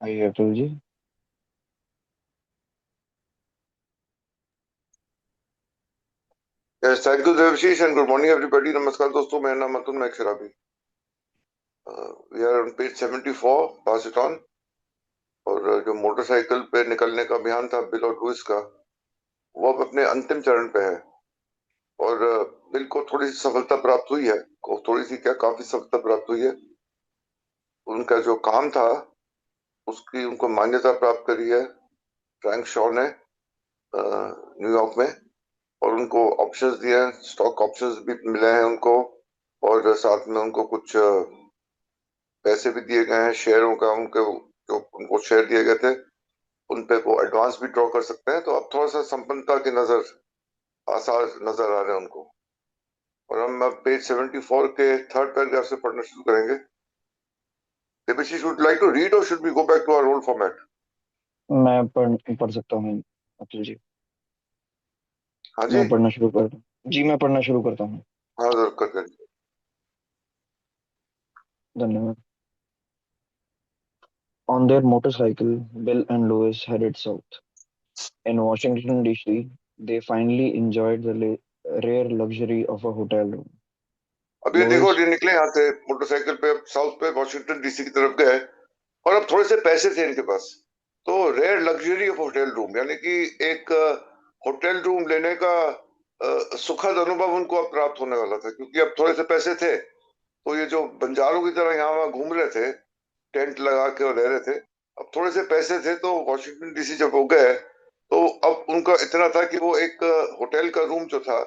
आइए Atul ji. Yes, thank you, Devashish, and good morning, everybody. नमस्कार दोस्तों, मेरा नाम अतुल, मैं एक शराबी। We are on page 74, pass it on. और जो मोटरसाइकिल पे निकलने का अभियान था बिल और लुइस का, वो अब अपने अंतिम चरण पे है। और बिल को थोड़ी सी सफलता प्राप्त हुई है, थोड़ी सी क्या, काफी सफलता प्राप्त हुई है। उनका जो काम था उसकी उनको मान्यता प्राप्त करी है फ्रैंक शॉ ने न्यूयॉर्क में। और उनको ऑप्शंस दिए हैं, स्टॉक ऑप्शंस भी मिले हैं उनको। और साथ में उनको कुछ पैसे भी दिए गए हैं शेयरों का, उनके जो उनको शेयर दिए गए थे उन पे वो एडवांस भी ड्रॉ कर सकते हैं। तो अब थोड़ा सा संपन्नता के आसार नजर आ रहे हैं उनको। और हम अब पेज 74 के थर्ड पैराग्राफ से पढ़ना शुरू करेंगे। Deveshi, would like to read or should we go back to our old format? मैं पढ़ सकता हूँ अतुल जी। हाँ जी। मैं पढ़ना शुरू करता हूँ जी, मैं पढ़ना शुरू करता हूँ। हाँ, जरूर कर करिए। धन्यवाद। On their motorcycle, Bill and Louis headed south. In Washington, D.C., they finally enjoyed the rare luxury of a hotel room. अब ये देखो, Louis, ये निकले यहाँ से मोटरसाइकिल पे, साउथ पे वॉशिंगटन डीसी की तरफ गए। और अब थोड़े से पैसे थे इनके पास। तो rare luxury of hotel room, यानी कि एक होटल रूम लेने का सुखद अनुभव उनको अब प्राप्त होने वाला था, क्योंकि अब थोड़े से पैसे थे। तो ये जो बंजारों की तरह यहाँ वहाँ घूम रहे थे, टेंट लगा के और रह रहे थे। अब थोड़े से पैसे थे तो वॉशिंगटन डीसी जब वो गए, तो अब उनका इतना था कि वो एक होटल का रूम जो था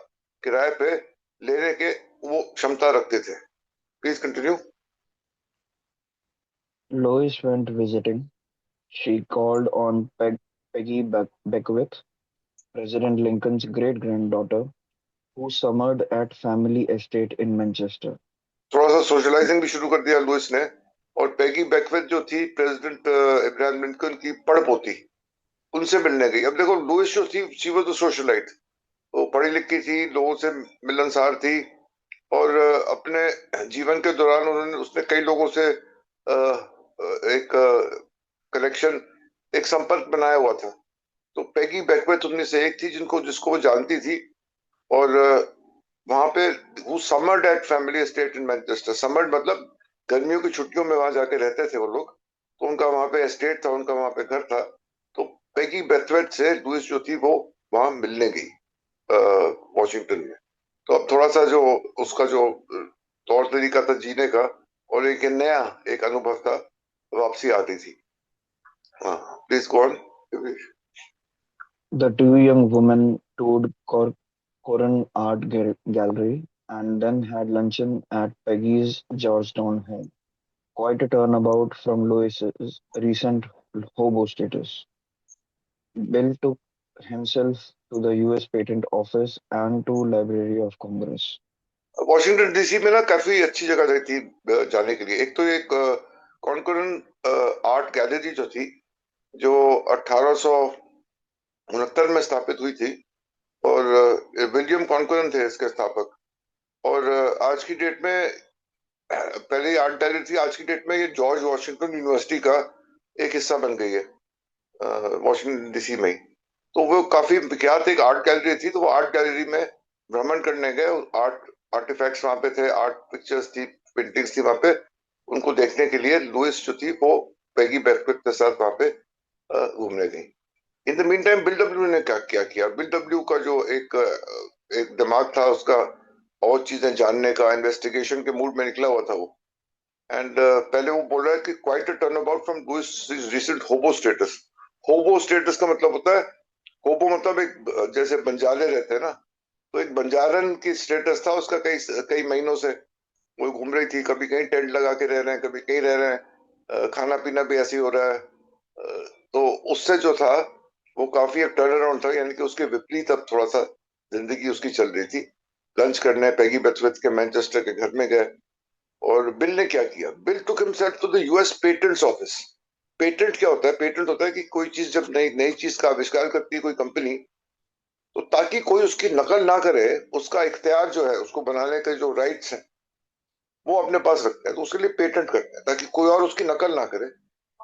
किराए पे लेने के वो क्षमता रखते थे। Please continue. Lois went visiting. She called on Peggy Beckwith, President Lincoln's great-granddaughter, who summered at family estate in Manchester. थोड़ा सा सोशलाइजिंग भी शुरू कर दिया लुइस ने। और पेगी बैकवेथ जो थी प्रेसिडेंट इब्राहिम लिंकन की पड़पोती, उनसे मिलने गई। अब देखो, लुइस जो थी शी वाज द सोशलाइट। वो पढ़ी लिखी थी, लोगों से मिलनसार थी। और अपने जीवन के दौरान उन्होंने उसने कई लोगों से एक कलेक्शन, एक संपर्क बनाया हुआ था। तो पेगी बैकवेथ उनमें से एक थी जिनको जिसको वो जानती थी। और वहां पे वो summered at family estate in Manchester. Summered मतलब गर्मियों की छुट्टियों में वहां जाके रहते थे वो लोग। तो उनका वहां पे एस्टेट था, उनका वहां पे घर था। तो पेगी बेथवेट से लुइस जो थी वो वहां मिलने गई वॉशिंगटन में। तो अब थोड़ा सा जो उसका जो तौर तरीका था जीने का, और एक नया एक अनुभव था, वापसी आ गई थी। हाँ, please go on. The two young women toured Coran Art Gallery and then had luncheon at Peggy's Georgetown home. Quite a turnabout from Louis's recent hobo status. Bill took himself to the US Patent Office and to Library of Congress. Washington DC में ना काफी अच्छी जगह रहती जाने के लिए। एक तो एक कॉन्करन आर्ट गैलरी जो थी, जो 1869 में स्थापित हुई थी। और विलियम कॉन्करन थे इसके स्थापक। और आज की डेट में पहले ये आर्ट गैलरी थी, आज की डेट में ये जॉर्ज वॉशिंगटन यूनिवर्सिटी का एक हिस्सा बन गई है वॉशिंगटन डीसी में ही। तो वो काफी विख्यात एक आर्ट गैलरी थी। तो वो आर्ट गैलरी में भ्रमण करने गए। आर्ट आर्टिफैक्ट्स वहां पे थे, आर्ट पिक्चर्स थी, पेंटिंग्स थी वहां पे। उनको देखने के लिए लुइस जो थी वो पेगी बैकवेथ के साथ वहां पे घूमने गई। In the mean time bill W ने क्या क्या किया? बिल डब्ल्यू का जो एक दिमाग था उसका, और चीजें जानने का, इन्वेस्टिगेशन के मूड में निकला हुआ था वो। एंड पहले वो बोल रहा है कि quite a turnabout from Louis recent hobo status. Hobo status का मतलब होता है, होबो मतलब एक जैसे बंजारे रहते हैं ना, तो एक बंजारन की स्टेटस था उसका। कई कई महीनों से वो घूम रही थी, कभी कहीं टेंट लगा के रह रहे हैं, कभी कहीं रह रहे हैं। खाना पीना भी ऐसे ही हो रहा है। तो उससे जो था वो काफी एक टर्न अराउंड था, यानी कि उसके विपरीत अब थोड़ा सा जिंदगी उसकी चल रही थी। लंच करने पेगी बेथवेथ के मैनचेस्टर के घर में गए। और बिल ने क्या किया? Bill took himself to the US patents office. Patent क्या होता है? पेटेंट होता है कि कोई चीज जब नई नई चीज का आविष्कार करती है कोई कंपनी, तो ताकि कोई उसकी नकल ना करे, उसका इख्तियार जो है, उसको बनाने के जो राइट्स हैं वो अपने पास रखते हैं। तो उसके लिए पेटेंट करते हैं ताकि कोई और उसकी नकल ना करे।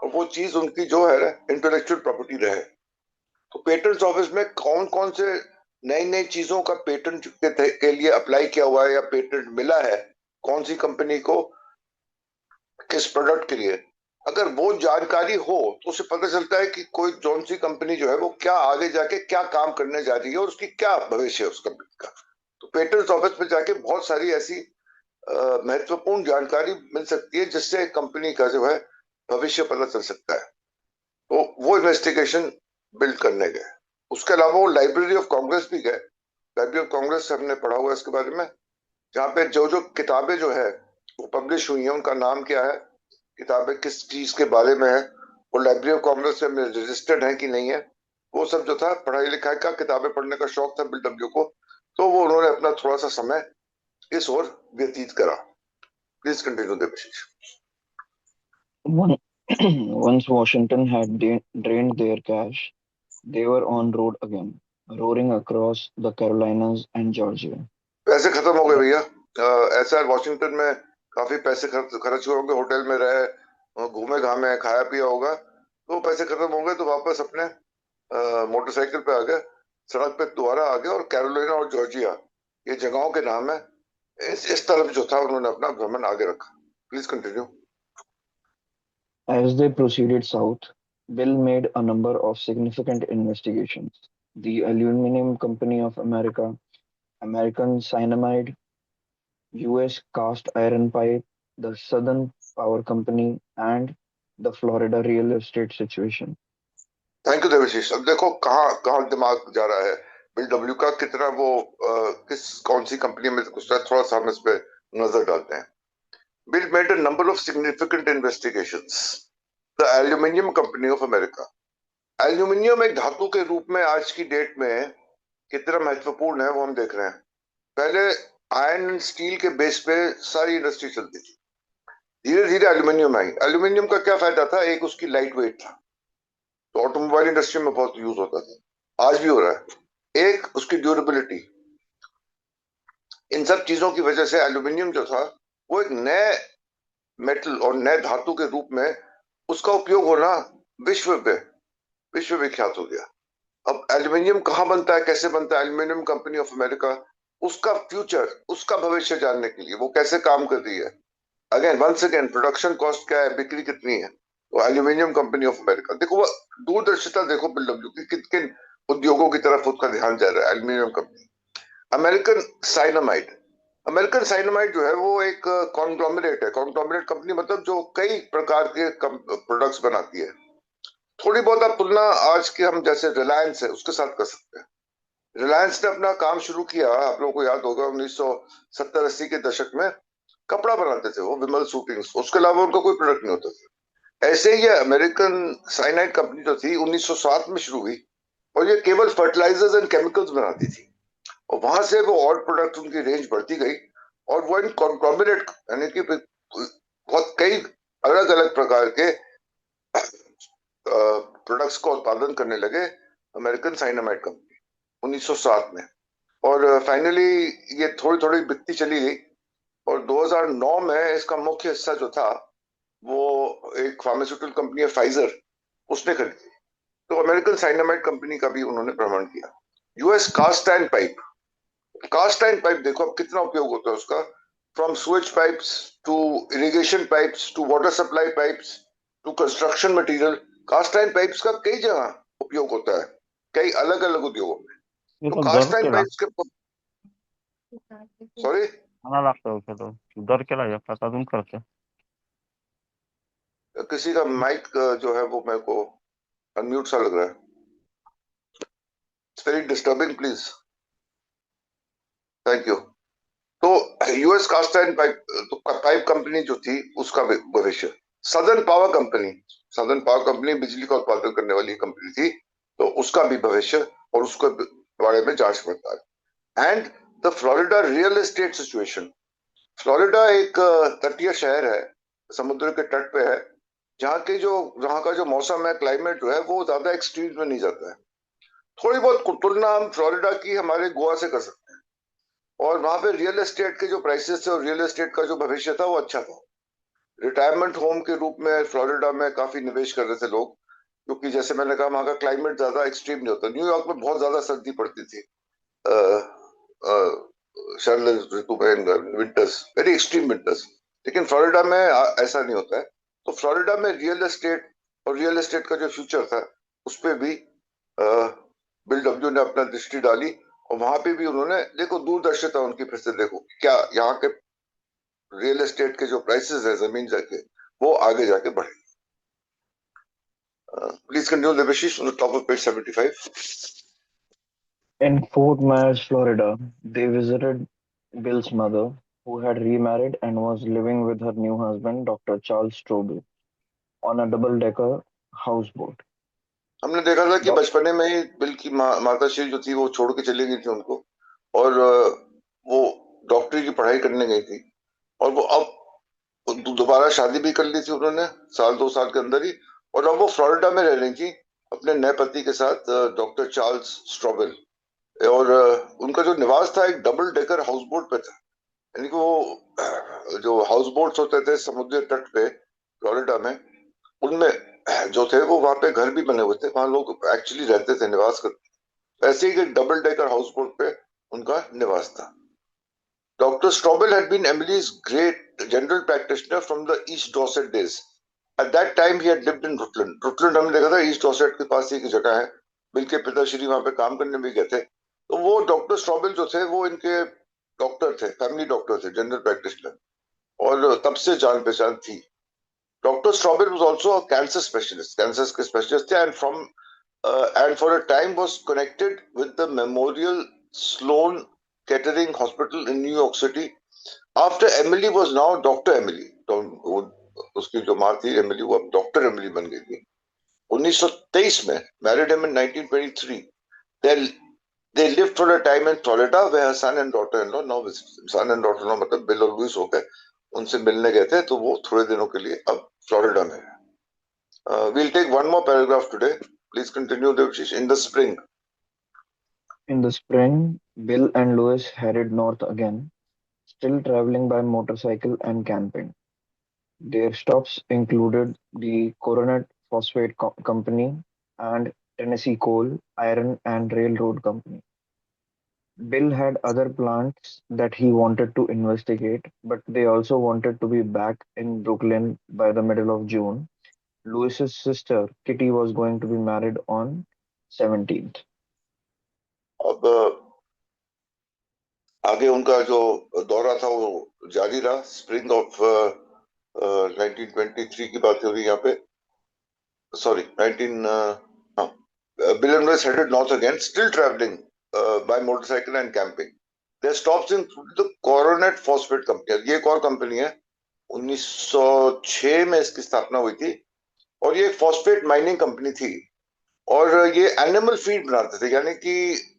और वो चीज उनकी जो है इंटेलेक्चुअल प्रॉपर्टी रहे। तो पेटेंट ऑफिस में कौन कौन से नई नई चीजों का पेटेंट के लिए अप्लाई किया हुआ है या पेटेंट मिला है, कौन सी कंपनी को किस प्रोडक्ट के लिए, अगर वो जानकारी हो तो उसे पता चलता है कि कोई जौन सी कंपनी जो है वो क्या आगे जाके क्या काम करने जा रही है और उसकी क्या भविष्य है उस कंपनी का। तो पेटेंट ऑफिस में जाके बहुत सारी ऐसी महत्वपूर्ण जानकारी मिल सकती है जिससे कंपनी का जो है भविष्य पता चल सकता है। तो वो इन्वेस्टिगेशन बिल्ड करने गए। उसके अलावा वो लाइब्रेरी ऑफ कांग्रेस भी गए। लाइब्रेरी ऑफ कांग्रेस से हमने पढ़ा हुआ है इसके बारे में, जहाँ पे जो जो किताबें जो है वो पब्लिश हुई हैं उनका नाम क्या है, किताबें किस चीज के बारे में है, वो लाइब्रेरी ऑफ कांग्रेस में रजिस्टर्ड है कि नहीं है, वो सब जो था पढ़ाई लिखाई का, किताबें पढ़ने का शौक था बिल डब्ल्यू को, तो वो उन्होंने अपना थोड़ा सा समय इस ओर व्यतीत करा। Please continue Devashish. One, once Washington had drained their cash, they were on road again, roaring across the Carolinas and Georgia. पैसे खत्म हो गए भैया। ऐसा है वॉशिंगटन में काफी पैसे खर्च हुए होंगे, होटल में रहे, घूमे घामे, खाया पिया होगा, तो पैसे खत्म हो गए तो वापस अपने मोटरसाइकिल पे आ गए, सड़क पे दोबारा आ गए और कैरोलिना और जॉर्जिया ये जगहों के नाम है। इस तरफ जो था उन्होंने अपना भ्रमण आगे रखा। Please continue. As they proceeded south, Bill made a number of significant investigations. The Aluminum Company of America, American Cyanamide, U.S. Cast Iron Pipe, the Southern Power Company, and the Florida real estate situation. Thank you Devashish. अब देखो कहाँ कहाँ दिमाग जा रहा है bill W का, कितना वो किस कौन सी कंपनी में कुछ थोड़ा सा हम इस पे नजर डालते हैं। Bill made a number of significant investigations. The aluminium company of America. Aluminium एक धातु के रूप में आज की डेट में कितना महत्वपूर्ण है वो हम देख रहे हैं। पहले आयरन एंड स्टील के बेस पे सारी इंडस्ट्री चलती थी, धीरे धीरे एल्यूमिनियम आई। एल्यूमिनियम का क्या फायदा था, एक उसकी लाइट वेट था, तो ऑटोमोबाइल इंडस्ट्री में बहुत यूज होता था, आज भी हो रहा है। एक उसकी ड्यूरेबिलिटी, इन सब चीजों की वजह से एल्यूमिनियम जो था वो एक नए मेटल और नए धातु के रूप में उसका उपयोग होना विश्व पे विश्व विख्यात हो गया। अब एल्यूमिनियम कहाँ बनता है, कैसे बनता है, एल्यूमिनियम कंपनी ऑफ अमेरिका, उसका फ्यूचर, उसका भविष्य जानने के लिए वो कैसे काम कर रही है, again once again production cost क्या है, बिक्री कितनी है, तो एल्यूमिनियम कंपनी ऑफ अमेरिका। देखो वो दूरदर्शिता देखो बिल डब्ल्यू की, किन किन उद्योगों की तरफ उसका ध्यान जा रहा है। Aluminium company, American cyanamide. American cyanamide जो है वो एक कॉन्ग्लोमरेट है। कॉन्ग्लोमरेट कंपनी मतलब जो कई प्रकार के प्रोडक्ट्स बनाती है। थोड़ी बहुत आप तुलना आज के हम जैसे रिलायंस है उसके साथ कर सकते हैं। रिलायंस ने अपना काम शुरू किया, आप लोगों को याद होगा 1970-80 के दशक में कपड़ा बनाते थे वो, विमल सूटिंग्स, उसके अलावा उनका कोई प्रोडक्ट नहीं होता था। ऐसे ही अमेरिकन साइनाइड कंपनी जो थी 1907 में शुरू हुई और ये केवल फर्टिलाइजर्स एंड केमिकल्स बनाती थी, और वहां से वो और प्रोडक्ट उनकी रेंज बढ़ती गई और वो इन कॉन्ग्लोमरेट यानी कि बहुत कई अलग अलग प्रकार के प्रोडक्ट्स का उत्पादन करने लगे अमेरिकन साइनामाइड कंपनी 1907 में। और फाइनली ये थोड़ी थोड़ी बिकती चली गई और 2009 में इसका मुख्य हिस्सा जो था वो एक फार्मास्यूटिकल कंपनी है फाइजर, उसने खरीदी। तो अमेरिकन साइनामाइड कंपनी का भी उन्होंने भ्रमण किया। US cast iron pipe. Cast iron pipe देखो अब कितना उपयोग होता है उसका, from sewage pipes to irrigation pipes to water supply pipes to construction material. Cast iron pipes का कई जगह उपयोग होता है, कई अलग अलग उद्योगों में। तो इथं दर कास्ट आयरन केला पाइप्स के, सॉरी, मला लागतं तो दर केला या अजून करते किसी का माइक जो है वो मेरे को अनम्यूट सा लग रहा है। It's very disturbing, please. Thank you. तो यूएस कास्ट आयरन पाइप, तो पाइप कंपनी जो थी उसका भविष्य। Southern power company, southern power company बिजली का उत्पादन करने वाली कंपनी थी, तो उसका भी भविष्य और उसके बारे में जांच पड़ताल। And the Florida real estate situation. Florida एक तटीय शहर है, समुद्र के तट पे है, जहाँ के जो जहाँ का जो मौसम है, क्लाइमेट जो है वो ज्यादा एक्सट्रीम में नहीं जाता है। थोड़ी बहुत तुलना हम फ्लोरिडा की हमारे गोवा से कर सकते हैं। और वहां पे रियल एस्टेट के जो प्राइसेस थे और रियल एस्टेट का जो भविष्य था वो अच्छा था। रिटायरमेंट होम के रूप में फ्लोरिडा में काफी निवेश कर रहे थे लोग, क्योंकि जैसे मैंने कहा वहाँ का क्लाइमेट ज्यादा एक्सट्रीम नहीं होता। न्यूयॉर्क में बहुत ज्यादा सर्दी पड़ती थी शरद ऋतु में, विंटर्स, वेरी एक्सट्रीम विंटर्स। लेकिन फ्लोरिडा में ऐसा नहीं होता है। तो फ्लोरिडा में रियल एस्टेट और रियल एस्टेट का जो फ्यूचर था उस पे भी बिल डब्ल्यू ने अपना दृष्टि डाली, और वहां पे भी उन्होंने, देखो दूरदर्शिता उनकी, फिर से देखो क्या यहाँ के रियल एस्टेट के जो प्राइसेस है जमीन जाके, वो आगे जाके बढ़े। Please continue Devashish on the top of page 75. In Fort Myers, Florida, they visited Bill's mother, who had remarried and was living with her new husband, Dr. Charles Strobel, on a double-decker houseboat. हमने देखा था कि Doc- बचपने में ही bill की माता श्री जो थी वो छोड़ के चली गई थी उनको, और वो डॉक्टरी की पढ़ाई करने गई थी, और वो अब दोबारा शादी भी कर ली थी उन्होंने साल 2 साल के अंदर ही, और अब वो फ्लोरिडा में रह रही थी अपने नए पति के साथ, डॉक्टर चार्ल्स स्ट्रॉबेल। और उनका जो निवास था एक डबल डेकर हाउस बोट पे था। यानी कि वो जो हाउस बोट्स होते थे समुद्री तट पे फ्लोरिडा में, उनमें जो थे वो वहां पे घर भी बने हुए थे, वहां लोग एक्चुअली रहते थे, निवास करते। ऐसे ही एक डबल डेकर हाउस बोट पे उनका निवास था। Doctor Strobel had been Emily's great general practitioner from the East Dorset days. At that time he had lived in Rutland. Rutland हमने देखा था ईस्ट डॉर्सेट के पास ही एक जगह है। बिल के पिताश्री वहां पे काम करने भी गए थे। तो वो डॉक्टर स्ट्रॉबेल जो थे वो इनके डॉक्टर थे, फैमिली डॉक्टर थे, जनरल प्रैक्टिशनर, और तब से जान पहचान थी। Doctor Strobel was also a cancer specialist, cancer के स्पेशलिस्ट थे, and for a time was connected with the Memorial Sloan Kettering Hospital in New York City. After Emily was now Dr. Emily, तो उसकी जो माँ थी Emily, वो अब doctor Emily बन गई थी 1923 में। Married him in 1923. they they lived for a time in Florida where her son and daughter-in-law now visited. son and daughter-in-law मतलब बिल और लुइस हो गए, उनसे मिलने गए थे, तो वो थोड़े दिनों के लिए अब फ्लोरिडा में है। We'll take one more paragraph today. Please continue, Devashish. In the spring. In the spring, Bill and Louis headed north again, still traveling by motorcycle and camping. Their stops included the Coronet Phosphate Company and Tennessee Coal, Iron and Railroad Company. Bill had other plants that he wanted to investigate, but they also wanted to be back in Brooklyn by the middle of June. Louis's sister, Kitty, was going to be married on 17th. अब आगे उनका जो दौरा था वो जारी रहा। Spring of 1923 की बात हो रही है यहाँ पे, सॉरी 19 हाँ। Bill and Louis headed north again, still traveling by motorcycle and camping. Their stops included the Coronet Phosphate Company. ये एक और कंपनी है, 1906 में इसकी स्थापना हुई थी, और ये एक फॉस्फेट माइनिंग कंपनी थी, और ये एनिमल फीड बनाते थे। यानी कि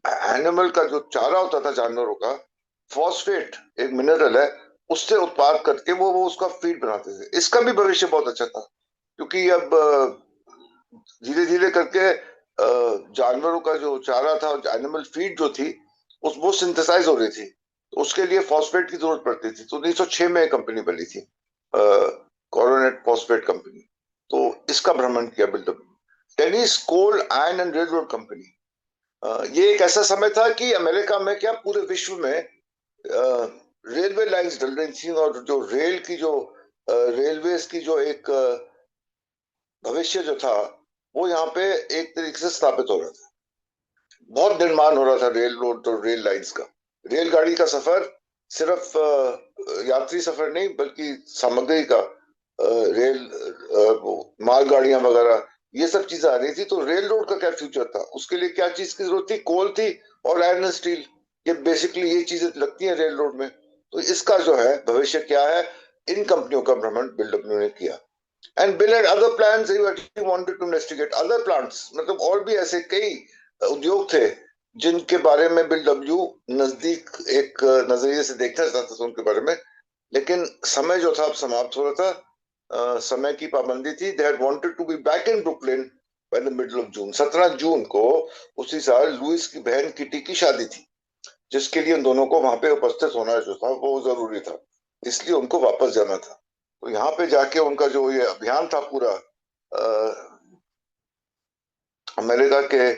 एनिमल का जो चारा होता था जानवरों का, फॉस्फेट एक मिनरल है, उससे उत्पाद करके वो उसका फीड बनाते थे। इसका भी भविष्य बहुत अच्छा था, क्योंकि अब धीरे धीरे करके जानवरों का जो चारा था, एनिमल फीड जो थी, वो सिंथेसाइज हो रही थी, तो उसके लिए फॉस्फेट की जरूरत पड़ती थी। तो 1906 में कंपनी बनी थी, कोरोनेट फॉस्फेट कंपनी। तो इसका भ्रमण किया buildup. Tennessee Coal Iron and Railroad Company, ये एक ऐसा समय था कि अमेरिका में क्या पूरे विश्व में रेलवे लाइंस डल रही थी, और जो रेल की जो रेलवेज की जो एक भविष्य जो था वो यहाँ पे एक तरीके से स्थापित हो रहा था। बहुत निर्माण हो रहा था रेल रोड और रेल लाइंस का। रेलगाड़ी का सफर सिर्फ यात्री सफर नहीं, बल्कि सामग्री का, रेल मालगाड़ियां वगैरह, ये सब चीजें आ रही थी। तो रेल रोड का क्या फ्यूचर था, उसके लिए क्या चीज की जरूरत थी? कोल थी और आयरन स्टील। ये बेसिकली ये चीजें लगती हैं रेल रोड में। तो इसका जो है भविष्य क्या है, इन कंपनियों का भ्रमण बिल डब्ल्यू ने किया। And bill had other plans he wanted to investigate other plants, मतलब और भी ऐसे कई उद्योग थे जिनके बारे में बिल डब्ल्यू नजदीक एक नजरिए से देखना चाहता था उनके बारे में। लेकिन समय जो था अब समाप्त हो रहा था, समय की पाबंदी थी। They had wanted to be back in Brooklyn by the middle of June. 17 जून को उसी साल लुइस की बहन किटी की शादी थी, जिसके लिए उन दोनों को वहां पे उपस्थित होना जो था वो जरूरी था, इसलिए उनको वापस जाना था। तो यहाँ पे जाके उनका जो ये अभियान था पूरा अमेरिका के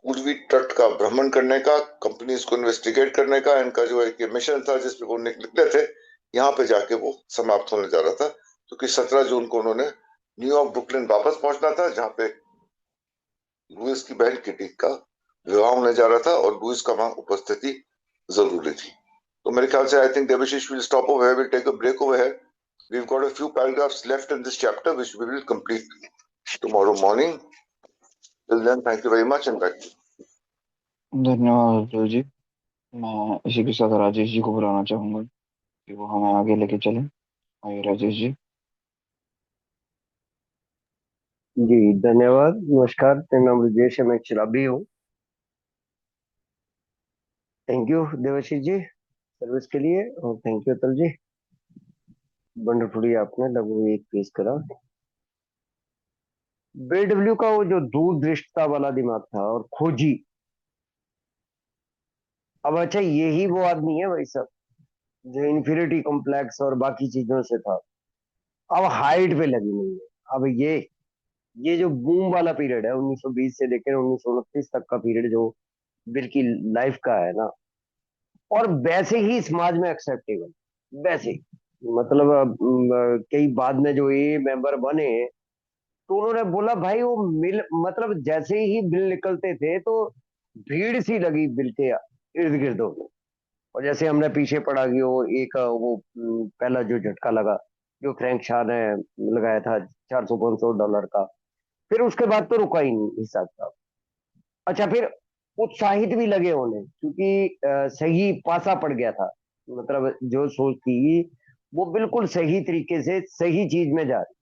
पूर्वी तट का भ्रमण करने का, कंपनीज को इन्वेस्टिगेट करने का, इनका जो एक मिशन था जिसपे वो निकले थे, यहाँ पे जाके वो समाप्त होने जा रहा था, क्योंकि 17 जून को उन्होंने न्यूयॉर्क ब्रुकलिन वापस पहुंचना था, जहाँ पे लुइस की बहन किटी का विवाह होने जा रहा था और लुइस का वहां उपस्थिति जरूरी थी। तो मेरे ख्याल से I think Devashish will stop over, will take a break over here. We've got a few paragraphs left in this chapter which we will complete tomorrow morning. Till then, thank you very much and back to you. धन्यवाद अतुल जी। मैं इसी के साथ राजेश जी को बुलाना चाहूंगा कि वो हमें आगे लेके चलें। आइए राजेश जी। जी धन्यवाद। नमस्कार, मेरा नाम ब्रजेश है, मैं शराबी हूँ। Thank you Devashish ji service के लिए, और thank you Atul ji, wonderfully आपने लगभग एक पेश करा। बीडब्ल्यू का वो जो दूरदृष्टता वाला दिमाग था और खोजी, अब अच्छा यही वो आदमी है भाई साहब जो इन्फीरियरिटी कॉम्प्लेक्स और बाकी चीजों से था, अब हाइट पे लगी नहीं है। अब ये जो बूम वाला पीरियड है 1920 से लेकर 1929 तक का पीरियड जो बिल की लाइफ का है ना, और वैसे ही समाज में एक्सेप्टेबल, वैसे मतलब कई बाद में जो ये मेंबर बने तो उन्होंने बोला भाई वो मिल, मतलब जैसे ही बिल निकलते थे तो भीड़ सी लगी बिल के इर्द गिर्द में। और जैसे हमने पीछे पढ़ा कि वो एक वो पहला जो झटका लगा जो फ्रैंक शाह ने लगाया था 400-500 डॉलर का, फिर उसके बाद तो रुका ही नहीं हिसाब का। अच्छा फिर उत्साहित भी लगे होने क्योंकि सही पासा पड़ गया था, मतलब जो सोच थी वो बिल्कुल सही तरीके से सही चीज में जा रही।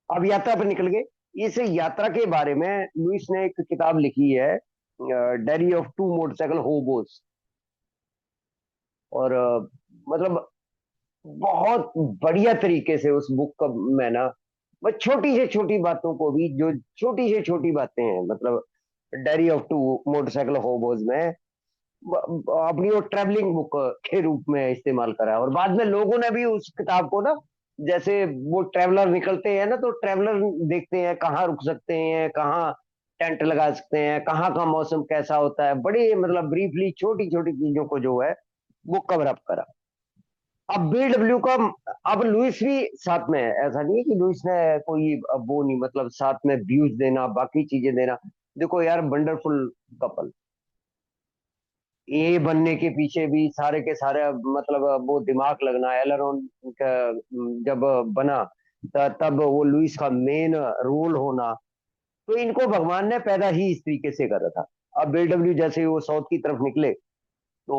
अब यात्रा पर निकल गए। इस यात्रा के बारे में लुइस ने एक किताब लिखी है, डायरी ऑफ टू मोटरसाइकिल होबोस, और मतलब बहुत बढ़िया तरीके से उस बुक का मैं ना, बस छोटी से छोटी बातों को भी, जो छोटी से छोटी बातें हैं, मतलब डायरी ऑफ टू मोटरसाइकिल होबोस में अपनी वो ट्रेवलिंग बुक के रूप में इस्तेमाल करा। और बाद में लोगों ने भी उस किताब को ना, जैसे वो ट्रेवलर निकलते हैं ना तो ट्रेवलर देखते हैं कहाँ रुक सकते हैं, कहाँ टेंट लगा सकते हैं, कहाँ का मौसम कैसा होता है, बड़ी मतलब ब्रीफली छोटी छोटी चीजों को जो है वो कवर अप करा। अब बीडब्ल्यू का, अब लुइस भी साथ में है, ऐसा नहीं है कि लुइस ने कोई वो नहीं, मतलब साथ में व्यूज देना बाकी चीजें देना। देखो यार वंडरफुल कपल, ए बनने के पीछे भी सारे के सारे मतलब वो दिमाग लगना, एलरॉन जब बना तब वो लुइस का मेन रोल होना, तो इनको भगवान ने पैदा ही इस तरीके से करा था। अब बीडब्ल्यू जैसे ही वो साउथ की तरफ निकले तो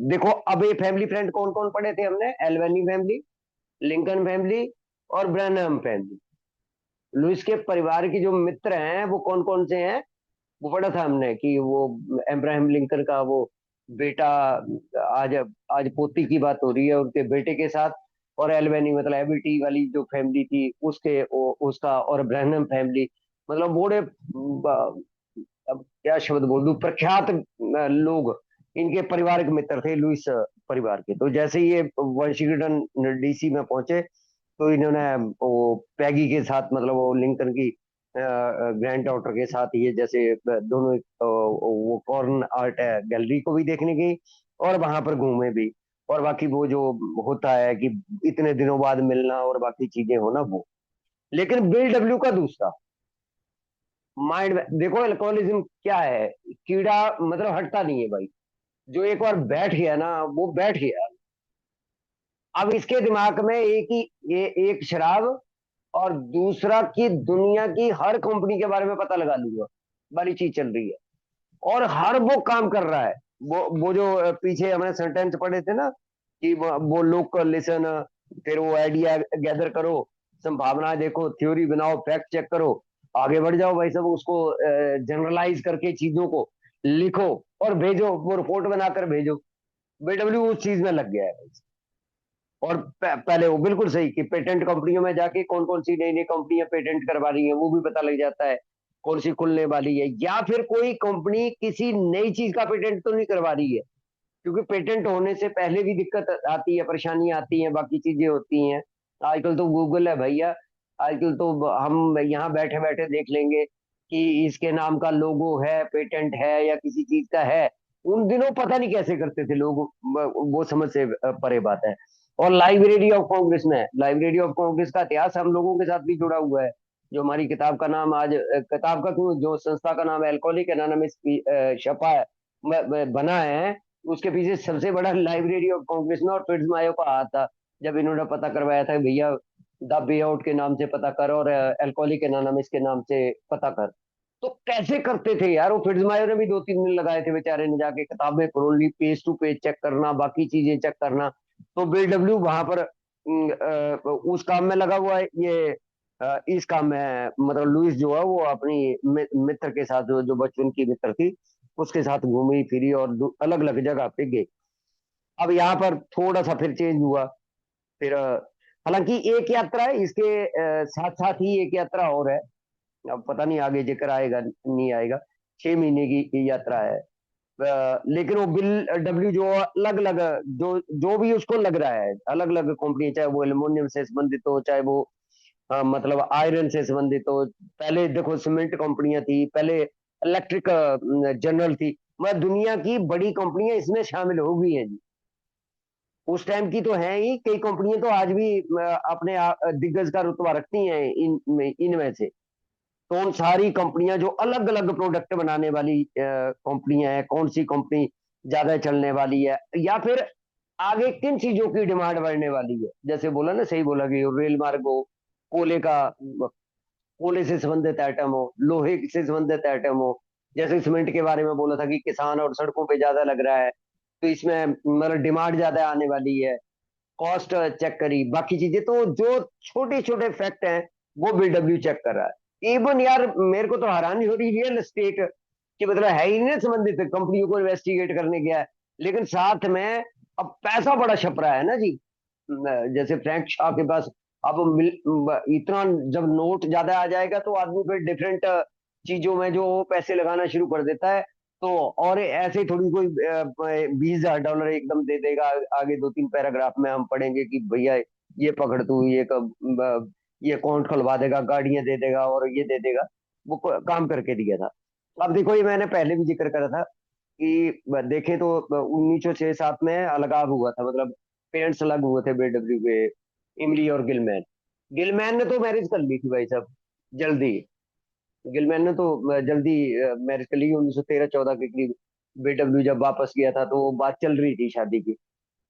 देखो अब ये फैमिली फ्रेंड कौन कौन पढ़े थे हमने, एल्वेनी फैमिली, लिंकन फैमिली और ब्रैनहम फैमिली। लुइस के परिवार के जो मित्र हैं वो कौन कौन से हैं, वो पढ़ा था हमने कि वो अब्राहम लिंकन का वो बेटा, आज आज पोती की बात हो रही है उनके बेटे के साथ, और एल्वेनी मतलब एबिटी वाली जो फैमिली थी उसके उसका, और ब्रैनहम फैमिली मतलब बड़े अब क्या शब्द बोल दूं, प्रख्यात लोग इनके परिवार के मित्र थे लुइस परिवार के। तो जैसे ही ये वाशिंगटन डीसी में पहुंचे तो इन्होंने वो पैगी के साथ, मतलब वो लिंकन की ग्रैंड डॉटर के साथ, ये जैसे दोनों वो कॉर्न आर्ट है गैलरी को भी देखने गई और वहां पर घूमे भी, और बाकी वो जो होता है कि इतने दिनों बाद मिलना और बाकी चीजें होना वो। लेकिन बिल डब्ल्यू का दूसरा माइंड में देखो, अल्कोहलिज्म क्या है, कीड़ा मतलब हटता नहीं है भाई, जो एक बार बैठ गया ना वो बैठ गया। अब इसके दिमाग में एक ही ये एक शराब, और दूसरा कि दुनिया की हर कंपनी के बारे में पता लगा लूंगा वाली चीज चल रही है, और हर वो काम कर रहा है। वो जो पीछे हमने सेंटेंस पढ़े थे ना कि वो लोग को लिसन, फिर वो आइडिया गैदर करो, संभावना देखो, थ्योरी बनाओ, फैक्ट चेक करो, आगे बढ़ जाओ भाई सब, उसको जनरलाइज करके चीजों को लिखो और भेजो, वो रिपोर्ट बनाकर भेजो। बीडब्ल्यू उस चीज में लग गया है। और पहले वो बिल्कुल सही कि पेटेंट कंपनियों में जाके कौन कौन सी नई नई कंपनियां पेटेंट करवा रही हैं वो भी पता लग जाता है, कौन सी खुलने वाली है, या फिर कोई कंपनी किसी नई चीज का पेटेंट तो नहीं करवा रही है, क्योंकि पेटेंट होने से पहले भी दिक्कत आती है, परेशानी आती है, बाकी चीजें होती हैं। आजकल तो गूगल है भैया, आजकल तो हम यहाँ बैठे बैठे देख लेंगे कि इसके नाम का लोगो है, पेटेंट है या किसी चीज का है। उन दिनों पता नहीं कैसे करते थे लोग, वो समझ से परे बात है। और लाइब्रेरी ऑफ कांग्रेस में, लाइब्रेरी ऑफ कांग्रेस का इतिहास हम लोगों के साथ भी जुड़ा हुआ है। जो हमारी किताब का नाम आज, किताब का क्यों, जो संस्था का नाम एल्कोहलिक एनोनिमस छपा है, बना है, उसके पीछे सबसे बड़ा लाइब्रेरी ऑफ कांग्रेस में और फिट्ज मायो का हाथ था। जब इन्होंने पता करवाया था भैया द बे आउट के नाम से पता कर और एल्कोहलिक एनोनिमस के नाम से पता कर, तो कैसे करते थे यार। वो फिट्ज मायो ने भी 2-3 दिन लगाए थे बेचारे ने, जाके किताबें खोलनी, पेज टू पेज चेक करना, बाकी चीजें चेक करना। तो बिल डब्ल्यू वहां पर उस काम में लगा हुआ है, ये इस काम में मतलब लुइस जो है वो अपनी मित्र के साथ, जो बचपन की मित्र थी, उसके साथ घूमी फिरी और अलग अलग जगह पे गई। अब यहाँ पर थोड़ा सा फिर चेंज हुआ। फिर हालांकि एक यात्रा है इसके साथ साथ ही, एक यात्रा और है। अब पता नहीं आगे जिक्र आएगा नहीं आएगा। 6 महीने की यात्रा है। लेकिन वो बिल डब्ल्यू जो अलग अलग, जो जो भी उसको लग रहा है, अलग अलग कंपनी, चाहे वो एल्युमिनियम से संबंधित हो, चाहे वो मतलब आयरन से संबंधित हो। पहले देखो सीमेंट कंपनियां थी, पहले इलेक्ट्रिक जनरल थी, मतलब दुनिया की बड़ी कंपनियां इसमें शामिल हो गई हैं जी। उस टाइम की तो है ही, कई कंपनियां तो आज भी अपने दिग्गज का रुतबा रखती हैं इनमें से। तो उन सारी कंपनियां जो अलग अलग प्रोडक्ट बनाने वाली कंपनियां हैं, कौन सी कंपनी ज्यादा चलने वाली है, या फिर आगे किन चीजों की डिमांड बढ़ने वाली है। जैसे बोला ना, सही बोला कि रेल मार्ग हो, कोयले का, कोयले से संबंधित आइटम हो, लोहे से संबंधित आइटम हो। जैसे सीमेंट के बारे में बोला था कि किसान और सड़कों पे ज्यादा लग रहा है, तो इसमें मतलब डिमांड ज्यादा आने वाली है। कॉस्ट चेक करी, बाकी चीजें तो जो छोटे छोटे फैक्ट हैं वो बीडब्ल्यू चेक कर रहा है। इवन यार मेरे को तो हैरानी हो रही, रियल एस्टेट की मतलब है ही नहीं संबंधित कंपनियों को इन्वेस्टिगेट करने गया है, लेकिन साथ में अब पैसा बड़ा छप रहा है ना जी। जैसे फ्रैंक शाह के पास अब इतना, जब नोट ज्यादा आ जाएगा तो आदमी फिर डिफरेंट चीजों में जो पैसे लगाना शुरू कर देता है। तो और ऐसे थोड़ी कोई $20,000 एकदम दे देगा, आगे 2-3 पैराग्राफ में हम पढ़ेंगे कि भैया ये पकड़ तू, ये ये अकाउंट खुलवा देगा, गाड़ियां दे देगा और ये दे देगा। वो काम करके दिया था। अब देखो, ये मैंने पहले भी जिक्र करा था कि देखें तो 1906-7 में अलगाव हुआ था, मतलब पेरेंट्स अलग हुए थे बीडब्ल्यू के, इमली और गिलमैन। गिलमैन ने तो मैरिज कर ली थी भाई साहब, जल्दी। गिलमैन ने तो जल्दी मैरिज कर ली, 1913-14 के करीब। बीडब्ल्यू जब वापस गया था तो बात चल रही थी शादी की।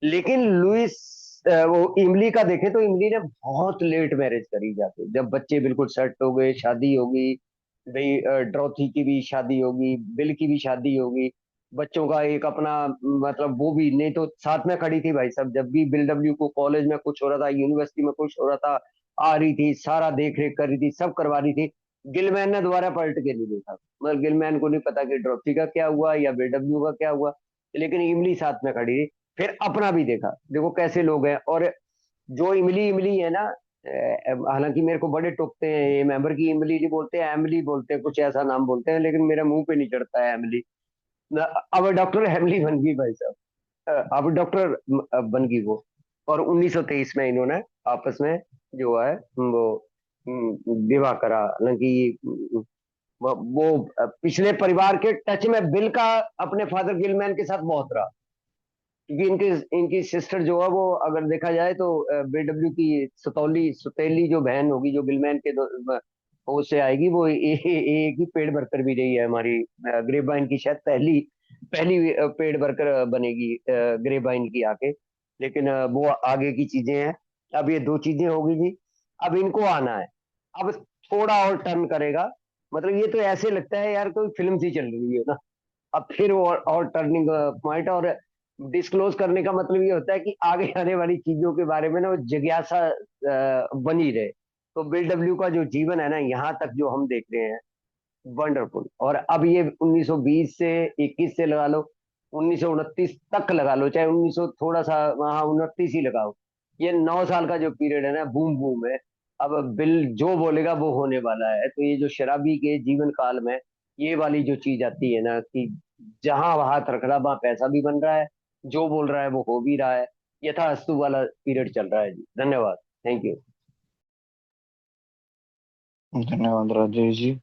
लेकिन लुइस, वो इमली का देखे तो इमली ने बहुत लेट मैरिज करी, जाके जब बच्चे बिल्कुल सेट हो गए, शादी होगी भाई, ड्रॉथी की भी शादी होगी, बिल की भी शादी होगी, बच्चों का एक अपना, मतलब वो भी नहीं तो साथ में खड़ी थी भाई साहब। जब भी बिल डब्ल्यू को कॉलेज में कुछ हो रहा था, यूनिवर्सिटी में कुछ हो रहा था, आ रही थी, सारा देख रेख कर रही थी, सब करवा रही थी। गिलमैन ने दोबारा पलट के नहीं देखा, मतलब गिलमैन को नहीं पता कि ड्रॉथी का क्या हुआ या बीडब्ल्यू का क्या हुआ, लेकिन इमली साथ में खड़ी रही। फिर अपना भी देखा, देखो कैसे लोग हैं। और जो इमली इमली है ना, हालांकि मेरे को बड़े टोकते हैं, ये मेंबर की इमली नहीं बोलते हैं, एमली बोलते हैं, कुछ ऐसा नाम बोलते हैं, लेकिन मेरे मुंह पे नहीं चढ़ता है एमली। अब डॉक्टर एमली बन गई भाई साहब, अब डॉक्टर बन गई वो। और 1923 में इन्होंने आपस में जो है वो विवाह करा। हालांकि वो पिछले परिवार के टच में बिल का अपने फादर गिलमैन के साथ बहुत रहा, क्योंकि इनके इनकी सिस्टर जो है वो, अगर देखा जाए तो बीडब्ल्यू की सुतेली जो बहन होगी, जो गिलमैन के उससे आएगी, वो एक ही पेड़ वर्कर भी रही है हमारी ग्रेबाइन की, शायद पहली पहली पेड़ वर्कर बनेगी ग्रेबाइन की आके। लेकिन वो आगे की चीजें हैं। अब ये दो चीजें होगी जी। अब इनको आना है, अब थोड़ा और टर्न करेगा, मतलब ये तो ऐसे लगता है यार कोई फिल्म सी चल रही है ना। अब फिर वो और टर्निंग पॉइंट, और डिस्क्लोज करने का मतलब ये होता है कि आगे आने वाली चीजों के बारे में ना वो जिज्ञासा बनी रहे। तो बिल डब्ल्यू का जो जीवन है ना, यहाँ तक जो हम देख रहे हैं, वंडरफुल। और अब ये 1920 से 21 से लगा लो, 1929 तक लगा लो, चाहे 1900 थोड़ा सा, वहां 29 ही लगाओ, ये 9 साल का जो पीरियड है ना, बूम बूम है। अब बिल जो बोलेगा वो होने वाला है। तो ये जो शराबी के जीवन काल में ये वाली जो चीज आती है ना, कि जहां हाथ रख रहा वहां पैसा भी बन रहा है, जो बोल रहा है वो हो भी रहा है। यथास्तु वाला पीरियड चल रहा है जी। धन्यवाद। Thank you. धन्यवाद राजेश जी।